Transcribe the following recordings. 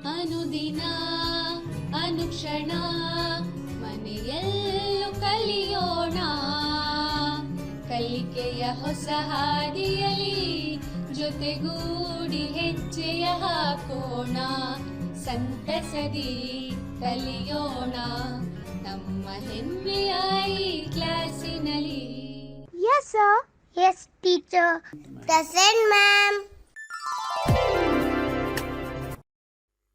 ಅನುದಿನ ಅನುಕ್ಷಣ ಮನೆಯಲ್ಲೂ ಕಲಿಯೋಣ, ಕಲಿಕೆಯ ಹೊಸ ಹಾದಿಯಲಿ ಜೊತೆಗೂಡಿ ಹೆಜ್ಜೆಯ ಹಾಕೋಣ, ಸಂತಸದಿ ಕಲಿಯೋಣ ನಮ್ಮ ಹೆಮ್ಮೆಯ ಈ ಕ್ಲಾಸಿನಲ್ಲಿ. Yes, sir. Yes, teacher. Present, ma'am.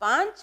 5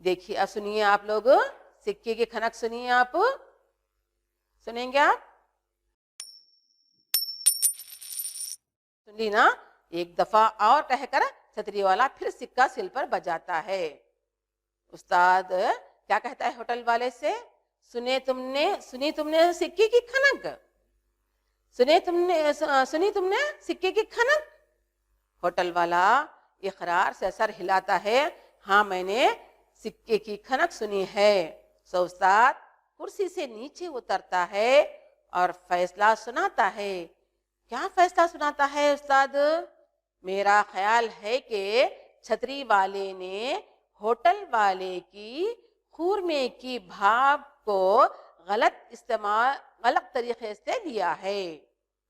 دیکھیے اب سنیے آپ لوگ سکے کی کھنک سنیے آپ سنیں گے آپ سن لی نا ایک دفعہ اور کہہ کر چھتری والا پھر سکہ سل پر بجاتا ہے استاد کیا کہتا ہے ہوٹل والے سے سنی تم نے سکے کی کھنک سنی تم نے سکے کی کھنک ہوٹل والا اقرار سے سر ہلاتا ہے ہاں میں نے سکے کی کھنک سنی ہے سو استاد کرسی سے نیچے اترتا ہے اور فیصلہ سناتا ہے کیا فیصلہ سناتا ہے استاد میرا خیال ہے کہ چھتری والے نے ہوٹل والے کی خورمے کی بھاپ کو غلط طریقے سے لیا ہے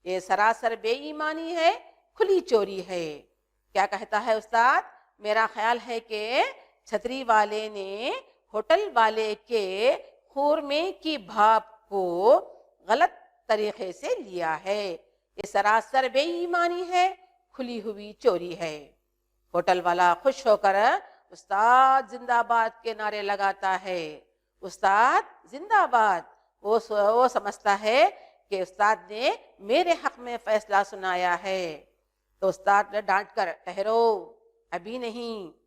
یہ سراسر بے ایمانی ہے کھلی چوری ہے کیا کہتا ہے استاد میرا خیال ہے کہ چھتری والے نے ہوٹل والے کے خورمے کی بھاپ کو غلط طریقے سے لیا ہے یہ سراسر بے ایمانی ہے کھلی ہوئی چوری ہے ہوٹل والا خوش ہو کر استاد زندہ باد کے نعرے لگاتا ہے استاد زندہ باد وہ سمجھتا ہے کہ استاد نے میرے حق میں فیصلہ سنایا ہے تو استاد نے ڈانٹ کر ٹھہرو ابھی نہیں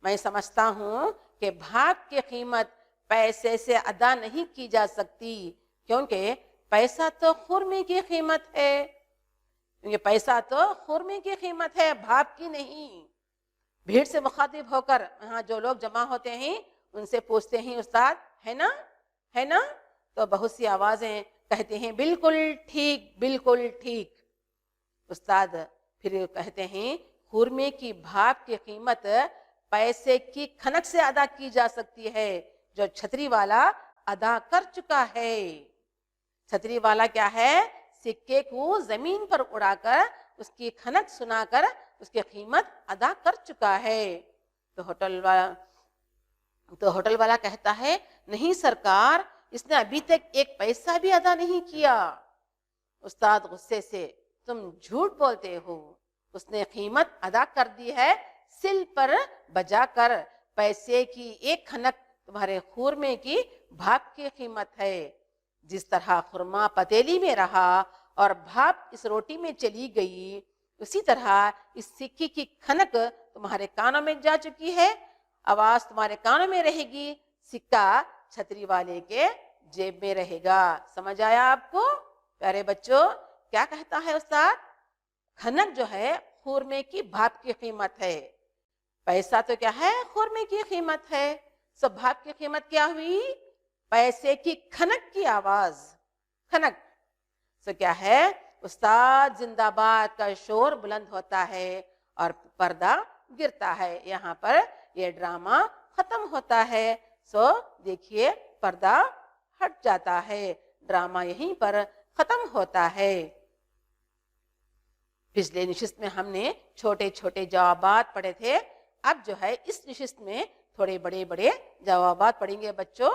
میں سمجھتا ہوں کہ بھاگ کی قیمت پیسے سے ادا نہیں کی جا سکتی کیونکہ پیسہ تو خورمے کی قیمت ہے کیونکہ پیسہ تو خورمے کی قیمت ہے بھاگ کی نہیں بھیڑ سے مخاطب ہو کر یہاں جو لوگ جمع ہوتے ہیں ان سے پوچھتے ہیں استاد ہے نا تو بہت سی آوازیں کہتے ہیں بالکل ٹھیک استاد پھر کہتے ہیں خورمے کی بھاپ کی قیمت پیسے کی کھنک سے ادا کی جا سکتی ہے جو چھتری والا ادا کر چکا ہے چھتری والا کیا ہے سکے کو زمین پر اڑا کر اس کی کھنک سنا کر اس کی قیمت ادا کر چکا ہے تو ہوٹل والا کہتا ہے نہیں سرکار اس نے ابھی تک ایک پیسہ بھی ادا نہیں کیا استاد غصے سے تم جھوٹ بولتے ہو اس نے قیمت ادا کر دی ہے سل پر بجا کر پیسے کی ایک کھنک تمہارے خورمے کی بھاپ کی قیمت ہے جس طرح خورما پتیلی میں رہا اور بھاپ اس روٹی میں چلی گئی اسی طرح اس سکے کی کھنک تمہارے کانوں میں جا چکی ہے آواز تمہارے کانوں میں رہے گی سکہ چھتری والے کے جیب میں رہے گا سمجھ آیا آپ کو پیارے بچوں کیا کہتا ہے استاد کھنک جو ہے خورمے کی بھاپ کی قیمت ہے پیسہ تو کیا ہے خورمے کی قیمت ہے سب بھاپ کی قیمت کیا ہوئی پیسے کی کھنک کی آواز کھنک سو کیا ہے استاد زندہ باد کا شور بلند ہوتا ہے اور پردہ گرتا ہے یہاں پر یہ ڈرامہ ختم ہوتا ہے سو دیکھیے پردہ ہٹ جاتا ہے ڈرامہ یہیں پر ختم ہوتا ہے پچھلے نشست میں ہم نے چھوٹے چھوٹے جوابات پڑھے تھے اب جو ہے اس نشست میں تھوڑے بڑے بڑے جوابات پڑھیں گے بچوں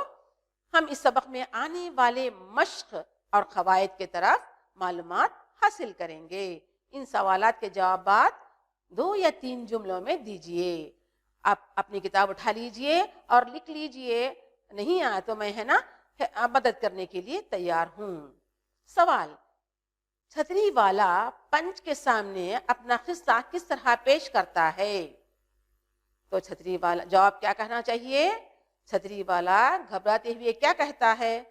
ہم اس سبق میں آنے والے مشق اور قواعد کے طرف معلومات حاصل کریں گے ان سوالات کے جوابات 2 یا 3 جملوں میں دیجئے آپ اپنی کتاب اٹھا لیجئے اور لکھ لیجئے نہیں آیا تو میں مدد کرنے کے لیے تیار ہوں سوال چھتری والا پنچ کے سامنے اپنا قصہ کس طرح پیش کرتا ہے تو چھتری والا جواب کیا کہنا چاہیے چھتری والا گھبراتے ہوئے کیا کہتا ہے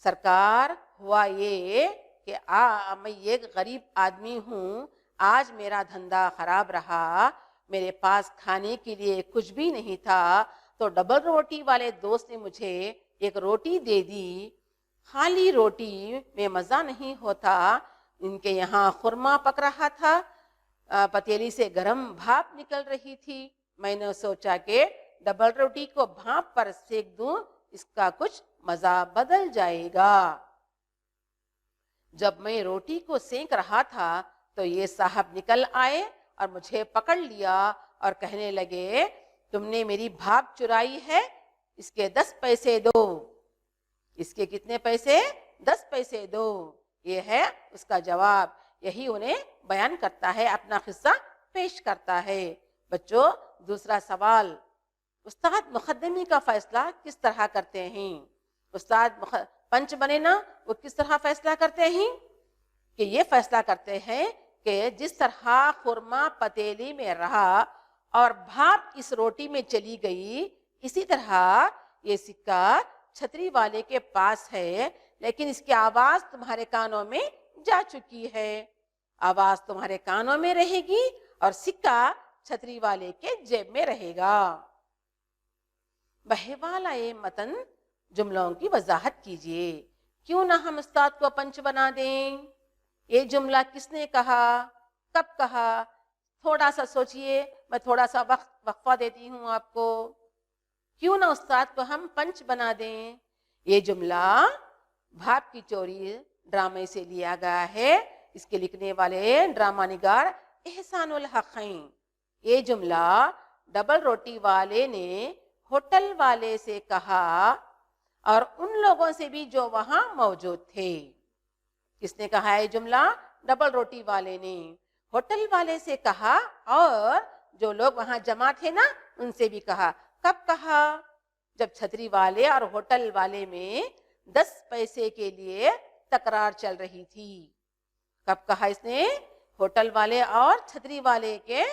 سرکار ہوا یہ کہ میں ایک غریب آدمی ہوں آج میرا دھندا خراب رہا میرے پاس کھانے کے لیے کچھ بھی نہیں تھا تو ڈبل روٹی والے دوست نے مجھے ایک روٹی دے دی خالی روٹی میں مزہ نہیں ہوتا ان کے یہاں خورما پک رہا تھا پتیلی سے گرم بھاپ نکل رہی تھی میں نے سوچا کہ ڈبل روٹی کو بھاپ پر سیک دوں اس کا کچھ مزہ بدل جائے گا جب میں روٹی کو سینک رہا تھا تو یہ صاحب نکل آئے اور مجھے پکڑ لیا اور کہنے لگے تم نے میری بھاپ چرائی ہے اس کے 10 پیسے دو اس کے کتنے پیسے 10 پیسے دو یہ ہے اس کا جواب یہی انہیں بیان کرتا ہے اپنا قصہ پیش کرتا ہے بچوں دوسرا سوال استاد مقدمی کا فیصلہ کس طرح کرتے ہیں؟ استاد پنچ بنے نا، وہ کس طرح فیصلہ کرتے ہیں؟ کہ یہ فیصلہ کرتے ہیں کہ جس طرح خورما پتیلی میں رہا اور بھاپ اس روٹی میں چلی گئی، اسی طرح یہ سکہ چھتری والے کے پاس ہے، لیکن اس کی آواز تمہارے کانوں میں جا چکی ہے۔ آواز تمہارے کانوں میں رہے گی اور سکہ چھتری والے کے جیب میں رہے گا۔ بہوالا متن جملوں کی وضاحت کیجئے۔ کیوں نہ ہم استاد کو پنچ بنا دیں؟ یہ جملہ کس نے کہا، کب کہا؟ تھوڑا سا سوچئے، میں تھوڑا سا وقفہ دیتی ہوں آپ کو۔ کیوں نہ استاد کو ہم پنچ بنا دیں؟ یہ جملہ بھاپ کی چوری ڈرامے سے لیا گیا ہے۔ اس کے لکھنے والے ڈرامہ نگار احسان الحق ہیں۔ یہ جملہ ڈبل روٹی والے نے ہوٹل والے سے کہا اور ان لوگوں سے بھی جو وہاں موجود تھے۔ کس نے کہا یہ جملہ؟ ڈبل روٹی والے نے ہوٹل والے سے کہا اور جو لوگ وہاں جمع تھے نا ان سے بھی کہا۔ کب کہا؟ جب چھتری والے اور ہوٹل والے میں 10 پیسے کے لیے تکرار چل رہی تھی۔ کب کہا اس نے؟ ہوٹل والے اور چھتری والے کے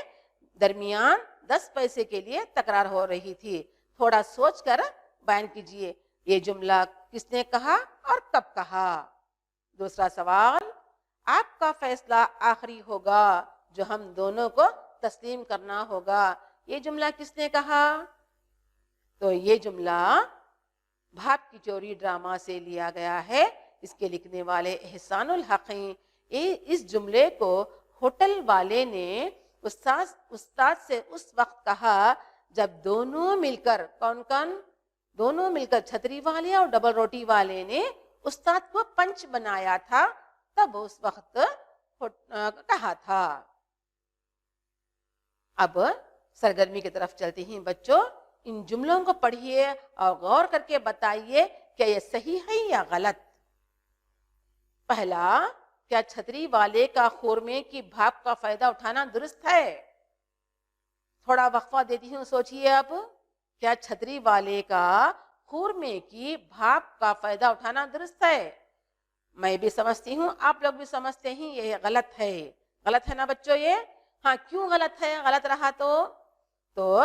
درمیان 10 پیسے کے لیے تکرار ہو رہی تھی۔ تھوڑا سوچ کر بیان کیجئے یہ جملہ کس نے کہا اور کب کہا۔ دوسرا سوال، آپ کا فیصلہ آخری ہوگا جو ہم دونوں کو تسلیم کرنا ہوگا۔ یہ جملہ کس نے کہا؟ تو یہ جملہ بھاپ کی چوری ڈرامہ سے لیا گیا ہے۔ اس کے لکھنے والے احسان الحق ہیں۔ اس جملے کو ہوٹل والے نے استاد سے اس وقت کہا جب دونوں مل کر، کون؟ دونوں مل کر چھتری والے اور ڈبل روٹی والے نے استاد کو پنچ بنایا تھا، تب اس وقت کہا تھا۔ اب سرگرمی کی طرف چلتے ہیں بچوں۔ ان جملوں کو پڑھیے اور غور کر کے بتائیے کیا یہ صحیح ہے یا غلط۔ پہلا، کیا چھتری والے کا خورمے کی بھاپ کا فائدہ اٹھانا درست ہے؟ تھوڑا وقفہ دیتی ہوں، سوچئے اب۔ کیا چھتری والے کا خورمے کی بھاپ کا فائدہ اٹھانا درست ہے؟ میں بھی سمجھتی ہوں، آپ لوگ بھی سمجھتے ہیں یہ غلط ہے۔ غلط ہے نا بچوں یہ؟ ہاں، کیوں غلط ہے؟ غلط رہا تو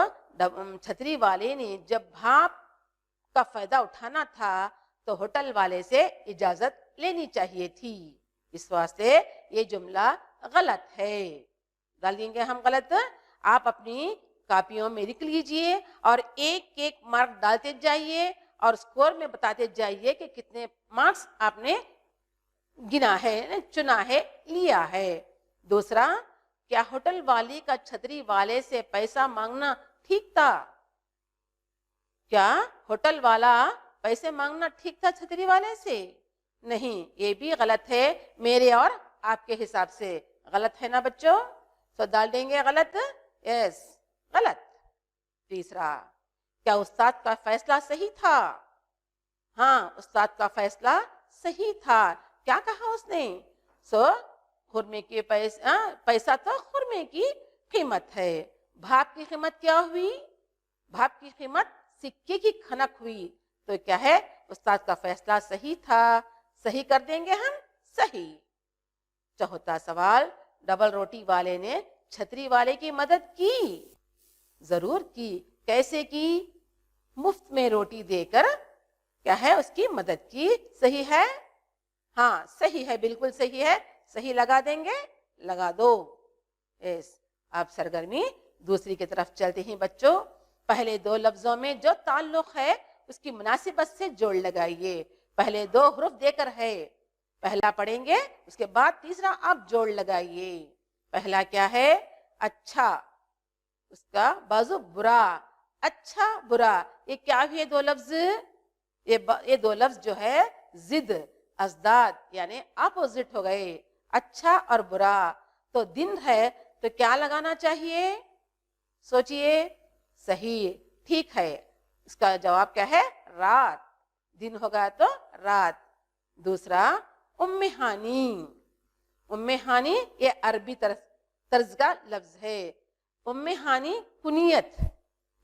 چھتری والے نے جب بھاپ کا فائدہ اٹھانا تھا تو ہوٹل والے سے اجازت لینی چاہیے تھی۔ اس واسطے یہ جملہ غلط ہے۔ ڈال دیں گے ہم غلط۔ آپ اپنی کاپیوں میں لکھ لیجئے اور ایک ایک مارک ڈالتے جائیے اور اسکور میں بتاتے جائیے کہ کتنے مارکس آپ نے گنا ہے، چنا ہے، لیا ہے۔ دوسرا، کیا ہوٹل والی کا چھتری والے سے پیسہ مانگنا ٹھیک تھا؟ کیا ہوٹل والا پیسے مانگنا ٹھیک تھا چھتری والے سے؟ نہیں، یہ بھی غلط ہے میرے اور آپ کے حساب سے۔ غلط ہے نا بچوں؟ تو ڈال دیں گے غلط۔ یس، غلط۔ تیسرا، کیا استاد کا فیصلہ صحیح تھا؟ ہاں، استاد کا فیصلہ صحیح تھا۔ کیا کہا اس نے؟ خورمے کے پیسہ تو خورمے کی قیمت ہے۔ بھاپ کی قیمت کیا ہوئی؟ بھاپ کی قیمت سکے کی کھنک ہوئی۔ تو کیا ہے؟ استاد کا فیصلہ صحیح تھا۔ صحیح کر دیں گے ہم، صحیح۔ چوتھا سوال، ڈبل روٹی والے نے چھتری والے کی مدد کی؟ ضرور کی۔ کیسے کی؟ مفت میں روٹی دے کر کیا ہے؟ اس کی مدد کی۔ صحیح ہے؟ ہاں، صحیح ہے، بالکل صحیح ہے۔ صحیح لگا دیں گے؟ لگا دو۔ اب سرگرمی دوسری کی طرف چلتے ہیں بچوں۔ پہلے دو لفظوں میں جو تعلق ہے اس کی مناسبت سے جوڑ لگائیے۔ پہلے دو حروف دے کر ہے، پہلا پڑھیں گے، اس کے بعد تیسرا آپ جوڑ لگائیے۔ پہلا کیا ہے؟ اچھا، اس کا بازو برا۔ اچھا، برا، یہ کیا ہوئے دو لفظ؟ یہ دو لفظ جو ہے ضد، ازداد یعنی اپوزٹ ہو گئے۔ اچھا اور برا۔ تو دن ہے تو کیا لگانا چاہیے؟ سوچئے۔ صحیح، ٹھیک ہے۔ اس کا جواب کیا ہے؟ رات۔ دن ہوگا تو رات۔ دوسرا، ام ہانی۔ ام ہانی یہ عربی طرز کا لفظ ہے۔ ام ہانی کنیت،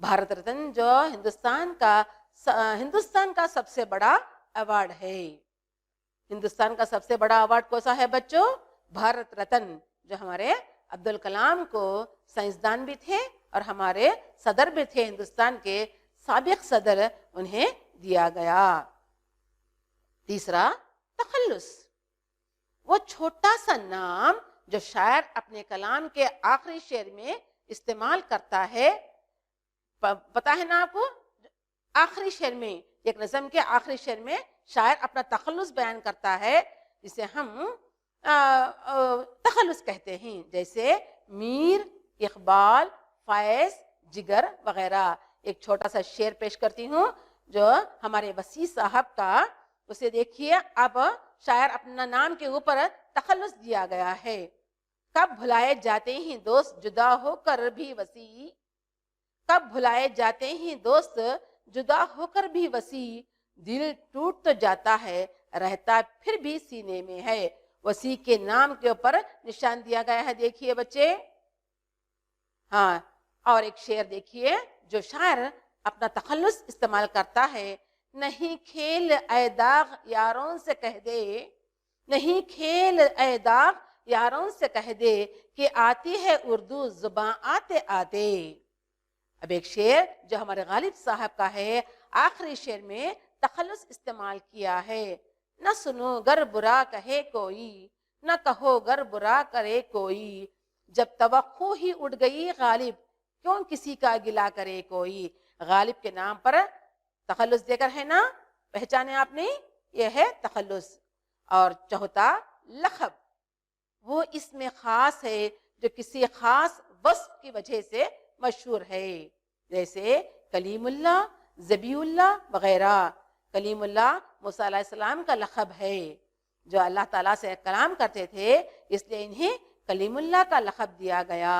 بھارت رتن جو ہندوستان کا سب سے بڑا ایوارڈ ہے. ہندوستان کا سب سے بڑا ایوارڈ کون سا ہے بچوں؟ بھارت رتن، جو ہمارے عبد الکلام کو سائنسدان بھی تھے اور ہمارے صدر بھی تھے، ہندوستان کے سابق صدر، انہیں دیا گیا. تیسرا، تخلص. وہ چھوٹا سا نام جو شاعر اپنے کلام کے آخری شعر میں استعمال کرتا ہے. پتا ہے نا آپ کو، آخری شعر میں، ایک نظم کے آخری شعر میں شاعر اپنا تخلص بیان کرتا ہے، جسے ہم تخلص کہتے ہیں. جیسے میر، اقبال، فیض، جگر وغیرہ. ایک چھوٹا سا شعر پیش کرتی ہوں جو ہمارے وسیع صاحب کا. اسے دیکھیے. اب شاعر اپنا نام کے اوپر تخلص دیا گیا ہے. کب بھلائے جاتے ہیں دوست جدا ہو کر بھی وسیع، کب بھلائے جاتے ہیں دوست جدا ہو کر بھی وسیع، دل ٹوٹ تو جاتا ہے رہتا پھر بھی سینے میں ہے. وسیع کے نام کے اوپر نشان دیا گیا ہے. دیکھیے بچے. ہاں، اور ایک شعر دیکھیے جو شاعر اپنا تخلص استعمال کرتا ہے. نہیں کھیل اے داغ یاروں سے کہہ دے، نہیں کھیل اے داغ یاروں سے کہہ دے کہ آتی ہے اردو زباں آتے آتے. اب ایک شعر جو ہمارے غالب صاحب کا ہے، آخری شعر میں تخلص استعمال کیا ہے. نہ سنو گر برا کہے کوئی، نہ کہو گر برا کرے کوئی، جب توقع ہی اٹھ گئی غالب کیوں کسی کا گلا کرے کوئی. غالب کے نام پر تخلص دے کر ہے نا، پہچانے آپ نے، یہ ہے تخلص. اور چوتھا، لقب. وہ اسم خاص ہے جو کسی خاص وصف کی وجہ سے مشہور ہے. جیسے کلیم اللہ، ذبیح اللہ وغیرہ. کلیم اللہ موسیٰ علیہ السلام کا لقب ہے، جو اللہ تعالیٰ سے کلام کرتے تھے، اس لیے انہیں کلیم اللہ کا لقب دیا گیا.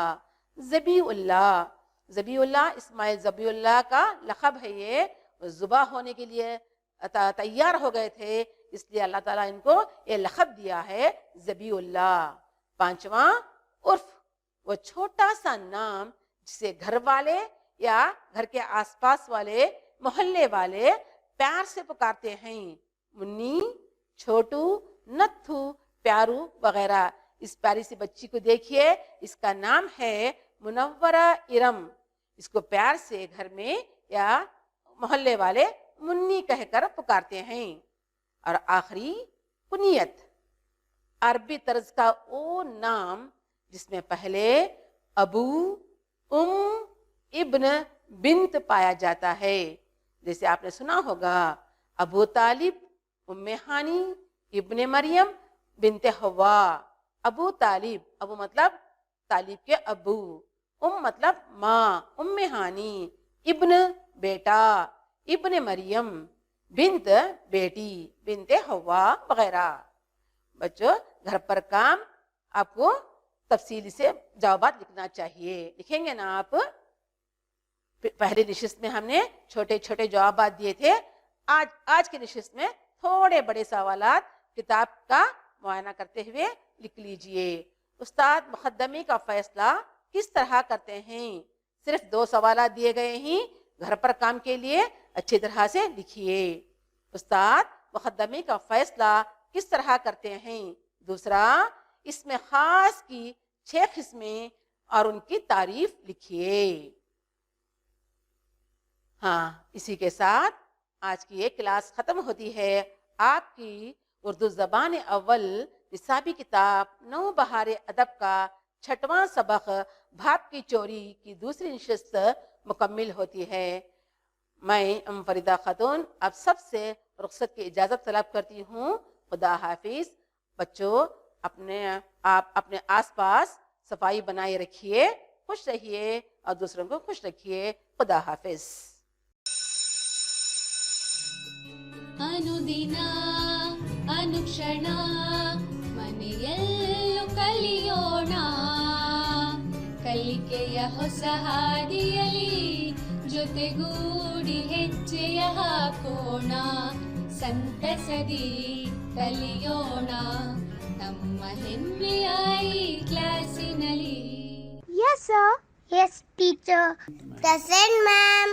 ذبیح اللہ، ذبیح اللہ اسماعیل ذبیح اللہ کا لقب ہے. یہ ذبح ہونے کے لیے تیار ہو گئے تھے، اس لیے اللہ تعالیٰ ان کو یہ لقب دیا ہے ذبیح اللہ. پانچواں، عرف. وہ چھوٹا سا نام جسے گھر والے یا گھر کے آس پاس والے، محلے والے پیار سے پکارتے ہیں. منی، چھوٹو، نتھو، پیارو وغیرہ. اس پیاری سی بچی کو دیکھیے، اس کا نام ہے منورہ ارم. اس کو پیار سے گھر میں یا محلے والے منی کہہ کر پکارتے ہیں. اور آخری، کنیت. عربی طرز کا وہ نام جس میں پہلے ابو، ابن، بنت پایا جاتا ہے. جیسے آپ نے سنا ہوگا ابو طالب، ہانی، ابن مریم، بنت حوا. ابو طالب، ابو مطلب طالب کے ابو، مطلب ماں، ہانی، ابن بیٹا، ابن مریم، بنت بیٹی، بنت حوا وغیرہ. بچوں، گھر پر کام آپ کو تفصیلی سے جوابات لکھنا چاہیے. لکھیں گے نا آپ؟ پہلی نشست میں ہم نے چھوٹے چھوٹے جوابات دیے تھے. آج کی نشست میں تھوڑے بڑے سوالات کتاب کا معائنہ کرتے ہوئے لکھ لیجئے. استاد مقدمے کا فیصلہ کس طرح کرتے ہیں؟ صرف 2 سوالات دیے گئے ہیں، گھر پر کام کے لیے اچھی طرح سے لکھیے. استاد مقدمے کا فیصلہ کس طرح کرتے ہیں؟ دوسرا، اس میں خاص کی 6 قسمیں اور ان کی تعریف لکھیے. ہاں، اسی کے ساتھ آج کی یہ کلاس ختم ہوتی ہے. آپ کی اردو زبان اول نصابی کتاب نو بہار ادب کا 6واں سبق بھاپ کی چوری کی دوسری نشست مکمل ہوتی ہے. میں فریدہ خاتون آپ سب سے رخصت کی اجازت طلب کرتی ہوں. خدا حافظ. بچوں، آپ اپنے آس پاس صفائی بنائے رکھیے، خوش رہیے اور دوسروں کو خوش رکھیے. خدا حافظ. ಅನುದಿನ ಅನುಕ್ಷಣ ಮನೆಯಲ್ಲೂ ಕಲಿಯೋಣ, ಕಲಿಕೆಯ ಹೊಸ ಹಾದಿಯಲಿ ಜೊತೆಗೂಡಿ ಹೆಜ್ಜೆಯ ಹಾಕೋಣ, ಸಂತಸದಿ ಕಲಿಯೋಣ ನಮ್ಮ ಹೆಮ್ಮೆಯ ಈ ಕ್ಲಾಸಿನಲ್ಲಿ. Yes, sir. Yes, teacher. Present, ma'am.